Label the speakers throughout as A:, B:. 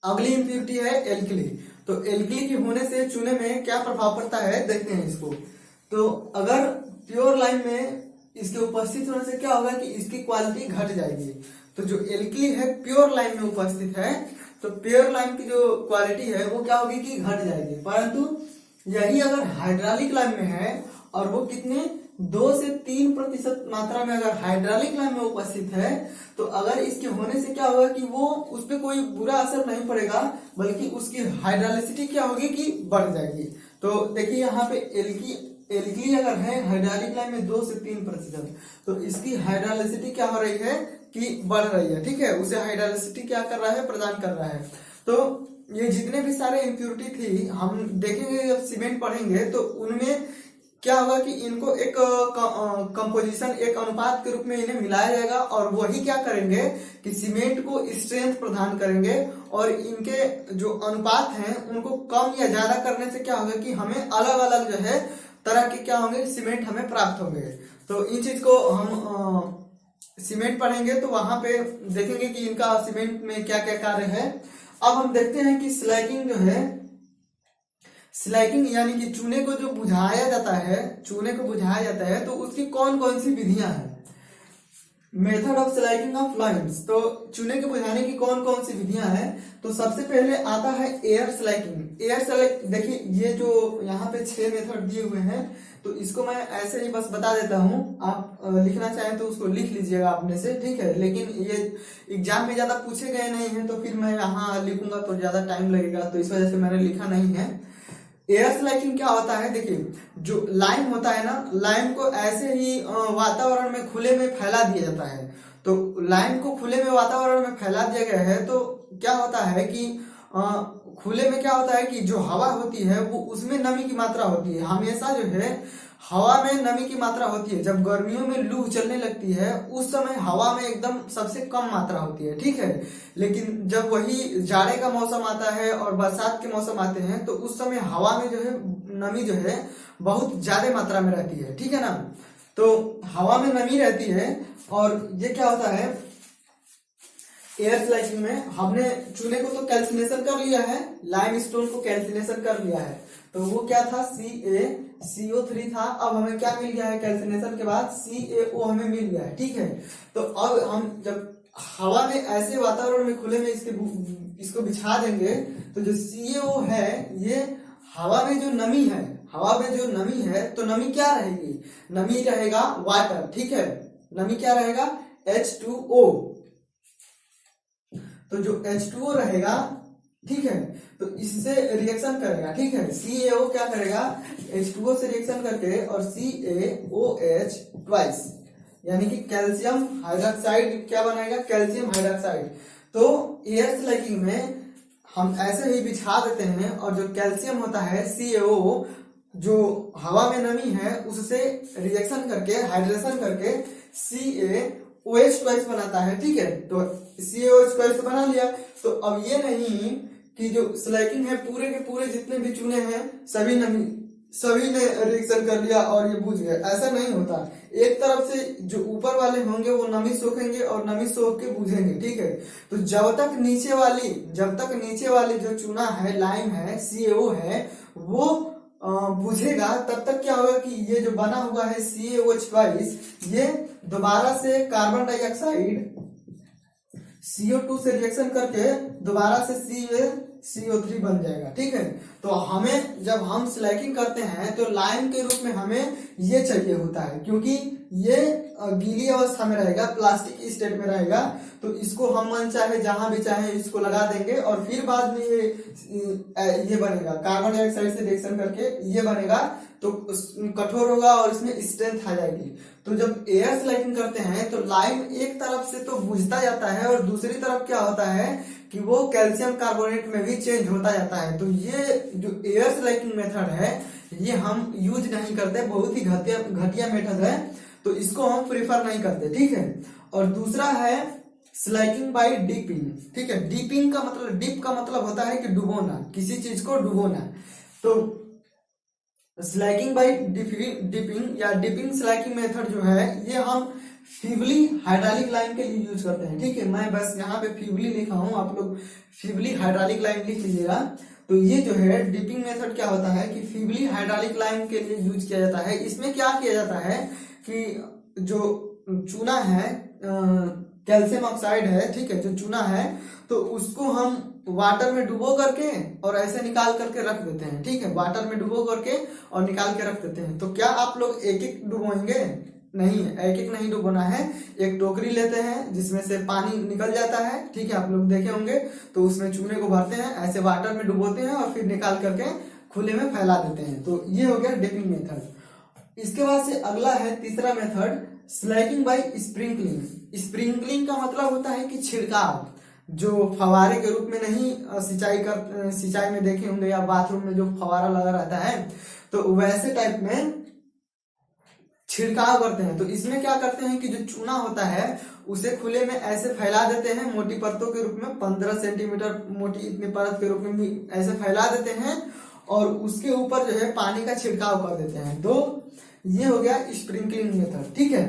A: अगली इम्प्योरिटी है एल्कली। तो एल्कली के होने से चूने में क्या प्रभाव पड़ता है देखते हैं इसको। तो अगर प्योर लाइम में इसके उपस्थित होने से क्या होगा कि इसकी क्वालिटी घट जाएगी। तो जो एल्कली है प्योर लाइम में उपस्थित है तो प्योर लाइम की जो क्वालिटी है वो क्या होगी कि घट जाएगी। परंतु यही अगर हाइड्रोलिक लाइम में है और वो कितने 2 से 3% मात्रा में अगर हाइड्रोलिक लाइम में उपस्थित है तो अगर इसके होने से क्या होगा कि वो उस पर कोई बुरा असर नहीं पड़ेगा, बल्कि उसकी हाइड्रोलिसिटी क्या होगी कि बढ़ जाएगी। तो देखिए यहाँ पे एल्कली अगर है हाइड्रोलिक लाइम में 2 से 3%, तो इसकी हाइड्रोलिसिटी क्या हो रही है कि बढ़ रही है। ठीक है, उसे हाइड्रोलिसिटी क्या कर रहा है, प्रदान कर रहा है। तो ये जितने भी सारे इम्प्योरिटी थी हम देखेंगे जब सीमेंट पढ़ेंगे तो उनमें क्या होगा कि इनको एक कंपोजिशन, एक अनुपात के रूप में इन्हें मिलाया जाएगा और वही क्या करेंगे कि सीमेंट को स्ट्रेंथ प्रदान करेंगे और इनके जो अनुपात हैं उनको कम या ज्यादा करने से क्या होगा कि हमें अलग अलग जो है तरह के क्या होंगे सीमेंट हमें प्राप्त होंगे। तो इन चीज को हम सीमेंट पढ़ेंगे तो वहां पे देखेंगे कि इनका सीमेंट में क्या क्या कार्य है। अब हम देखते हैं कि स्लैगिंग जो है, स्लैगिंग यानी कि चूने को जो बुझाया जाता है, चूने को बुझाया जाता है तो उसकी कौन कौन सी विधियां हैं। Method of slagging of Lyme's, तो चूने को बुझाने की कौन कौन सी विधियां हैं। तो सबसे पहले आता है एयर स्लैगिंग। एयर स्लैग देखिए ये जो यहाँ पे 6 मेथड दिए हुए हैं तो इसको मैं ऐसे ही बस बता देता हूँ, आप लिखना चाहें तो उसको लिख लीजिएगा अपने से, ठीक है। लेकिन ये एग्जाम में ज्यादा पूछे गए नहीं है तो फिर मैं यहाँ लिखूंगा तो ज्यादा टाइम लगेगा, तो इस वजह से मैंने लिखा नहीं है। एयर स्लैगिंग क्या होता है, देखिए जो लाइम होता है ना, लाइम को ऐसे ही वातावरण में खुले में फैला दिया जाता है। तो लाइम को खुले में वातावरण में फैला दिया गया है तो क्या होता है कि खुले में क्या होता है कि जो हवा होती है वो उसमें नमी की मात्रा होती है। हमेशा जो है हवा में नमी की मात्रा होती है। जब गर्मियों में लू चलने लगती है उस समय हवा में एकदम सबसे कम मात्रा होती है, ठीक है। लेकिन जब वही जाड़े का मौसम आता है और बरसात के मौसम आते हैं तो उस समय हवा में जो है नमी जो है बहुत ज्यादा मात्रा में रहती है, ठीक है ना। तो हवा में नमी रहती है और ये क्या होता है एयर स्लैगिंग में, हमने चूने को तो कैल्सिनेशन कर लिया है, लाइम स्टोन को कैल्सिनेशन कर लिया है। तो वो क्या था CaCO3 था, अब हमें क्या मिल गया है कैल्सिनेशन के बाद CaO हमें मिल गया है, ठीक है। तो अब हम जब हवा में ऐसे वातावरण में खुले में इसको बिछा देंगे तो जो CaO है ये हवा में जो नमी है, हवा में जो नमी है तो नमी क्या रहेगी, नमी रहेगा वाटर, ठीक है। नमी क्या रहेगा H2O। तो जो H2O रहेगा, ठीक है, तो इससे रिएक्शन करेगा, ठीक है। CaO क्या करेगा H2O से रिएक्शन करके और CaOH ट्वाइस यानी कि कैल्शियम हाइड्रोक्साइड क्या बनाएगा, कैल्शियम हाइड्रोक्साइड। तो एयर स्लैगिंग में हम ऐसे ही बिछा देते हैं और जो कैल्शियम होता है CaO जो हवा में नमी है उससे रिएक्शन करके हाइड्रेशन करके CaOH ट्वाइस बनाता है, ठीक है। तो CaOH ट्वाइस बना लिया। तो अब ये नहीं कि जो स्लैगिंग है पूरे के पूरे जितने भी चूने हैं सभी ने रिएक्शन कर लिया और ये बुझ गए, ऐसा नहीं होता। एक तरफ से जो ऊपर वाले होंगे वो नमी सोखेंगे और नमी सोख के बुझेंगे, ठीक है। तो जब तक नीचे वाली जो चूना है, लाइम है, CaO है वो बुझेगा तब तक क्या होगा कि ये जो बना हुआ है CaOH ट्वाइस ये दोबारा से कार्बन डाइऑक्साइड CO2 से रिएक्शन करके दोबारा से CO3 बन जाएगा, ठीक है। तो हमें जब हम स्लैगिंग करते हैं तो लाइम के रूप में हमें ये चाहिए होता है, क्योंकि ये गीली अवस्था में रहेगा, प्लास्टिक स्टेट में रहेगा। तो इसको हम मन चाहे जहां भी चाहे इसको लगा देंगे और फिर बाद में ये बनेगा, कार्बन डाइऑक्साइड से रिएक्शन करके ये बनेगा तो कठोर होगा और इसमें स्ट्रेंथ आ जाएगी। तो जब एयर स्लैगिंग करते हैं तो लाइम एक तरफ से तो बुझता जाता है और दूसरी तरफ क्या होता है कि वो कैल्शियम कार्बोनेट में भी चेंज होता जाता है। तो ये जो एयर स्लैगिंग मेथड है ये हम यूज नहीं करते, बहुत ही घटिया मेथड है, तो इसको हम प्रिफर नहीं करते, ठीक है। और दूसरा है स्लैगिंग बाय डिपिंग, ठीक है। डिपिंग का मतलब, डिप का मतलब होता है कि डुबोना, किसी चीज को डुबोना। तो स्लैगिंग बाय डिपिंग या डिपिंग स्लैगिंग मेथड जो है ये हम फीवली हाइड्रोलिक लाइन के लिए यूज करते हैं। ठीक है, मैं बस यहाँ पे फीवली लिखा हूँ, आप लोग फीवली हाइड्रोलिक लाइन लिख लीजिएगा। तो ये जो है डिपिंग मेथड क्या होता है कि फीवली हाइड्रोलिक लाइन के लिए यूज किया जाता है। इसमें क्या किया जाता है कि जो चूना है, कैल्शियम ऑक्साइड है, ठीक है, जो चूना है, तो उसको हम वाटर में डुबो करके और ऐसे निकाल करके रख देते हैं। ठीक है, वाटर में डुबो करके और निकाल के रख देते हैं। तो क्या आप लोग एक एक डुबोएंगे? नहीं, एक एक नहीं डुबोना है। एक टोकरी लेते हैं जिसमें से पानी निकल जाता है, ठीक है, आप लोग देखे होंगे। तो उसमें चूने को भरते हैं, ऐसे वाटर में डुबोते हैं और फिर निकाल करके खुले में फैला देते हैं। तो ये हो गया डिपिंग मेथड। इसके बाद से अगला है तीसरा method, slaking by sprinkling. Sprinkling का मतलब होता है कि छिड़काव, जो फवारे के रूप में नहीं, सिंचाई में देखे होंगे या बाथरूम में जो फवारा लगा रहता है, तो वैसे टाइप में छिड़काव करते हैं। तो इसमें क्या करते हैं कि जो चूना होता है उसे खुले में ऐसे फैला देते हैं मोटी परतों के रूप में, 15 सेंटीमीटर मोटी इतनी परत के रूप में भी ऐसे फैला देते हैं और उसके ऊपर जो है पानी का छिड़काव कर देते हैं। तो ये हो गया स्प्रिंकलिंग मेथड। ठीक है,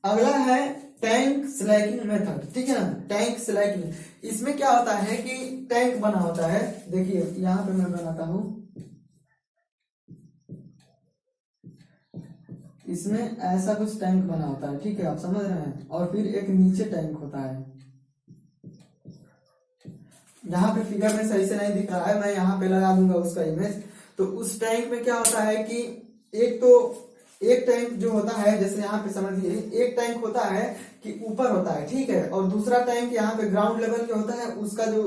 A: अगला है टैंक स्लैकिंग मेथड। ठीक है ना, टैंक स्लैकिंग। इसमें क्या होता है कि टैंक बना होता है, देखिए यहाँ पे मैं बनाता हूं, इसमें ऐसा कुछ टैंक बना होता है। ठीक है, आप समझ रहे हैं। और फिर एक नीचे टैंक होता है, यहाँ पे फिगर में सही से नहीं दिख रहा है, मैं यहाँ पे लगा दूंगा उसका इमेज। तो उस टैंक में क्या होता है कि एक टैंक जो होता है, जैसे यहाँ पे समझिए, एक टैंक होता है कि ऊपर होता है, ठीक है, और दूसरा टैंक यहाँ पे ग्राउंड लेवल के होता है, उसका जो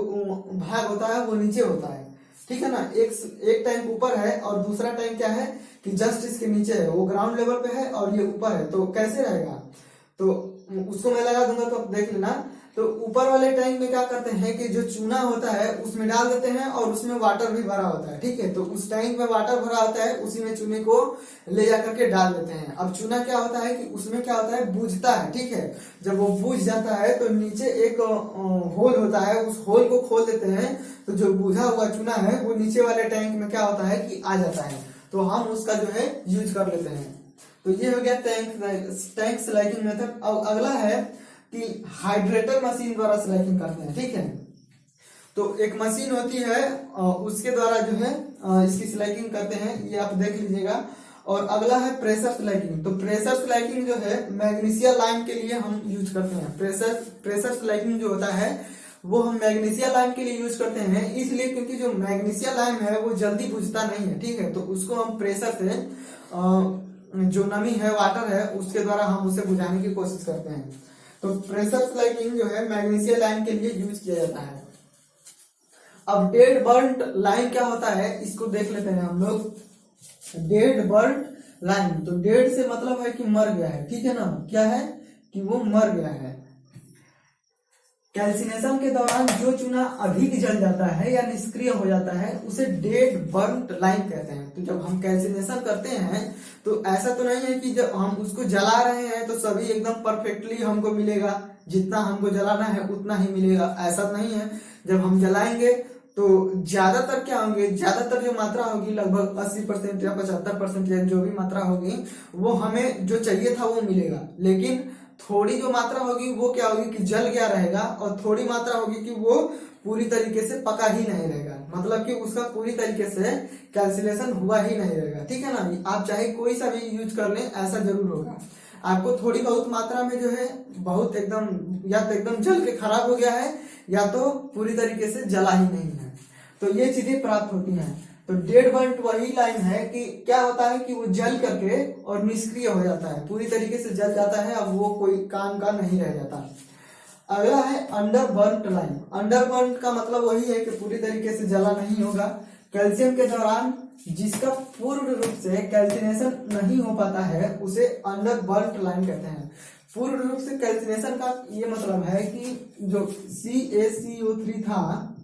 A: भाग होता है वो नीचे होता है। ठीक है ना, एक टैंक ऊपर है और दूसरा टैंक क्या है कि जस्ट इसके नीचे है, वो ग्राउंड लेवल पे है और ये ऊपर है। तो कैसे रहेगा, तो उसको मैं लगा दूंगा, तो आप देख लेना। तो ऊपर वाले टैंक में क्या करते हैं कि जो चूना होता है उसमें डाल देते हैं और उसमें वाटर भी भरा होता है। ठीक है, तो उस टैंक में वाटर भरा होता है, उसी में चूने को ले जा करके डाल देते हैं। अब चूना क्या होता है कि उसमें क्या होता है, बूझता है। ठीक है, जब वो बूझ जाता है तो नीचे एक होल होता है, उस होल को खोल देते हैं। तो जो बूझा हुआ चूना है वो नीचे वाले टैंक में क्या होता है कि आ जाता है, तो हम उसका जो है यूज कर लेते हैं। तो ये हो गया टैंक स्लैकिंग मेथड। अब अगला है कि हाइड्रेटर मशीन द्वारा स्लैकिंग करते हैं। ठीक है, तो एक मशीन होती है, उसके द्वारा जो है इसकी स्लैकिंग करते हैं, ये आप देख लीजिएगा। और अगला है प्रेशर स्लैकिंग। तो प्रेशर स्लैकिंग जो है मैग्नीशिया लाइम के लिए हम यूज करते हैं। प्रेशर स्लैकिंग जो होता है वो हम मैग्नीशिया लाइम के लिए यूज करते हैं, इसलिए क्योंकि जो मैग्नीशिया लाइम है वो जल्दी बुझता नहीं है। ठीक है, तो उसको हम प्रेशर से जो नमी है, वाटर है, उसके द्वारा हम उसे बुझाने की कोशिश करते हैं। तो प्रेशर स्लैकिंग जो है मैग्नीशिया लाइन के लिए यूज किया जाता है। अब डेड बर्न्ट लाइन क्या होता है, इसको देख लेते हैं हम लोग। डेड बर्न्ट लाइन, तो डेड से मतलब है कि मर गया है। ठीक है ना, क्या है कि वो मर गया है। कैल्सिनेशन के दौरान जो चूना अधिक जल जाता है या निष्क्रिय हो जाता है उसे डेड बर्न्ट लाइन कहते हैं। तो जब हम कैल्सिनेशन करते हैं तो ऐसा तो नहीं है कि जब हम उसको जला रहे हैं तो सभी एकदम परफेक्टली हमको मिलेगा, जितना हमको जलाना है उतना ही मिलेगा, ऐसा नहीं है। जब हम जलाएंगे तो ज्यादातर क्या होंगे, ज्यादातर जो मात्रा होगी लगभग 80% या 75% या जो भी मात्रा होगी वो हमें जो चाहिए था वो मिलेगा। लेकिन थोड़ी जो मात्रा होगी वो क्या होगी कि जल गया रहेगा, और थोड़ी मात्रा होगी कि वो पूरी तरीके से पका ही नहीं रहेगा, मतलब कि उसका पूरी तरीके से कैल्सिनेशन हुआ ही नहीं रहेगा। ठीक है ना, आप चाहे कोई सा भी यूज कर लें ऐसा जरूर होगा। आपको थोड़ी बहुत मात्रा में जो है बहुत एकदम या तो एकदम जल के खराब हो गया है या तो पूरी तरीके से जला ही नहीं है, तो ये चीजें प्राप्त होती हैं। तो डेड बर्न्ट वही लाइन है कि क्या होता है कि वो जल करके और निष्क्रिय हो जाता है, पूरी तरीके से जल जाता है, अब वो कोई काम का नहीं रह जाता। अगला है under burnt line. Under burnt का मतलब वही है कि पूरी तरीके से जला नहीं होगा। कैल्शियम के दौरान जिसका पूर्ण रूप से कैल्सिनेशन नहीं हो पाता है उसे अंडर बर्न्ट लाइन कहते हैं। पूर्ण रूप से कैल्सिनेशन का ये मतलब है कि जो CaCO3 था,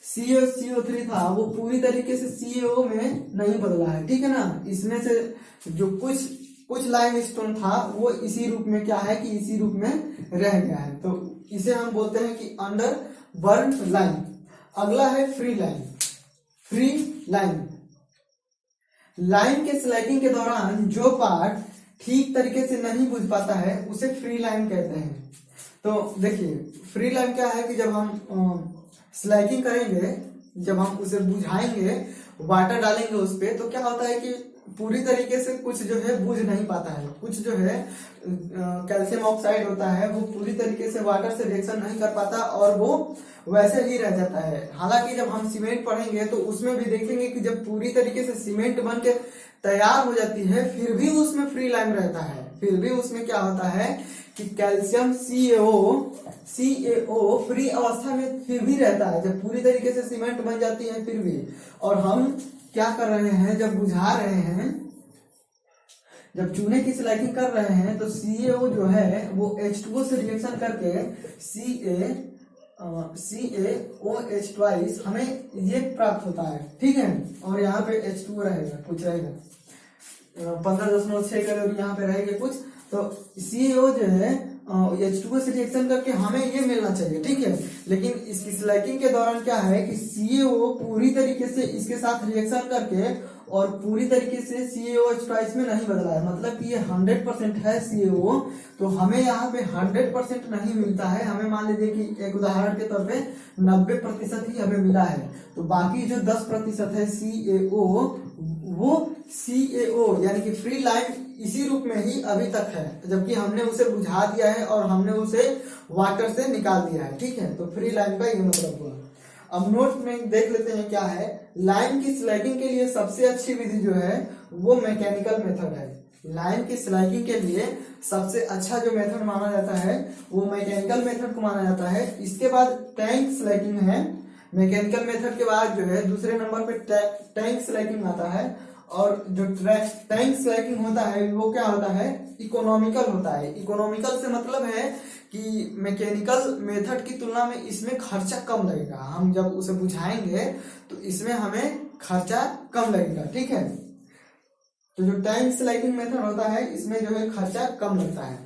A: CO3 था वो पूरी तरीके से CO में नहीं बदला है। ठीक है ना, इसमें से जो कुछ लाइम स्टोन था वो इसी रूप में क्या है कि इसी रूप में रह गया है, तो इसे हम बोलते हैं कि अंडर बर्न्ट लाइन। अगला है free line. Free line, line के स्लैकिंग के दौरान जो पार्ट ठीक तरीके से नहीं बुझ पाता है उसे फ्री लाइम कहते हैं। तो देखिए फ्री लाइम क्या है कि जब हम स्लैगिंग करेंगे, जब हम उसे बुझाएंगे, वाटर डालेंगे उस पे, तो क्या होता है कि पूरी तरीके से कुछ जो है बुझ नहीं पाता है, कुछ जो है कैल्शियम ऑक्साइड होता है वो पूरी तरीके से वाटर से रिएक्शन नहीं कर पाता और वो वैसे ही रह जाता है। हालांकि जब हम सीमेंट पढ़ेंगे तो उसमें भी देखेंगे कि जब पूरी तरीके से सीमेंट बन के तैयार हो जाती है फिर भी उसमें फ्री लाइम रहता है, फिर भी उसमें क्या होता है कि कैल्शियम CaO फ्री अवस्था में फिर भी रहता है जब पूरी तरीके से सीमेंट बन जाती है फिर भी। और हम क्या कर रहे हैं, जब बुझा रहे हैं, जब चूने की स्लैगिंग कर रहे हैं तो CaO जो है वो H2O से रिएक्शन करके CaOH ट्वाइस हमें ये प्राप्त होता है, ठीक है। और यहाँ पे H2O रहेगा, कुछ रहेगा 15.6 कैलोरी यहाँ पे रहेगा कुछ। तो CaO जो है H2O से रिएक्शन करके हमें ये मिलना चाहिए, ठीक है। लेकिन इसकी स्लैगिंग के दौरान क्या है कि CaO पूरी तरीके से इसके साथ रिएक्शन करके और पूरी तरीके से CaOH ट्वाइस में नहीं बदला है, मतलब कि ये 100% है CaO, तो हमें यहाँ पे 100% नहीं मिलता है। हमें मान लीजिए कि एक उदाहरण के तौर पे 90% ही हमें मिला है, तो बाकी जो 10% है CaO वो CaO यानी कि फ्री लाइम इसी रूप में ही अभी तक है, जबकि हमने उसे बुझा दिया है और हमने उसे वाटर से निकाल दिया है, ठीक है। तो फ्री लाइम का ये मतलब हुआ। अब नोट में देख लेते हैं क्या है। लाइम की स्लैगिंग के लिए सबसे अच्छी विधि जो है वो मैकेनिकल मेथड है। लाइम की स्लैगिंग के लिए सबसे अच्छा जो मेथड माना जाता है वो मैकेनिकल मेथड को माना जाता है। इसके बाद टैंक स्लैगिंग है। मैकेनिकल मेथड के बाद जो है दूसरे नंबर पे टैंक स्लैगिंग आता है। और जो टैंक स्लैगिंग होता है वो क्या होता है, इकोनॉमिकल होता है। इकोनॉमिकल से मतलब है कि मैकेनिकल मेथड की तुलना में इसमें खर्चा कम लगेगा। हम जब उसे बुझाएंगे तो इसमें हमें खर्चा कम लगेगा, ठीक है। तो जो टैंक स्लैगिंग मेथड होता है इसमें जो है खर्चा कम लगता है।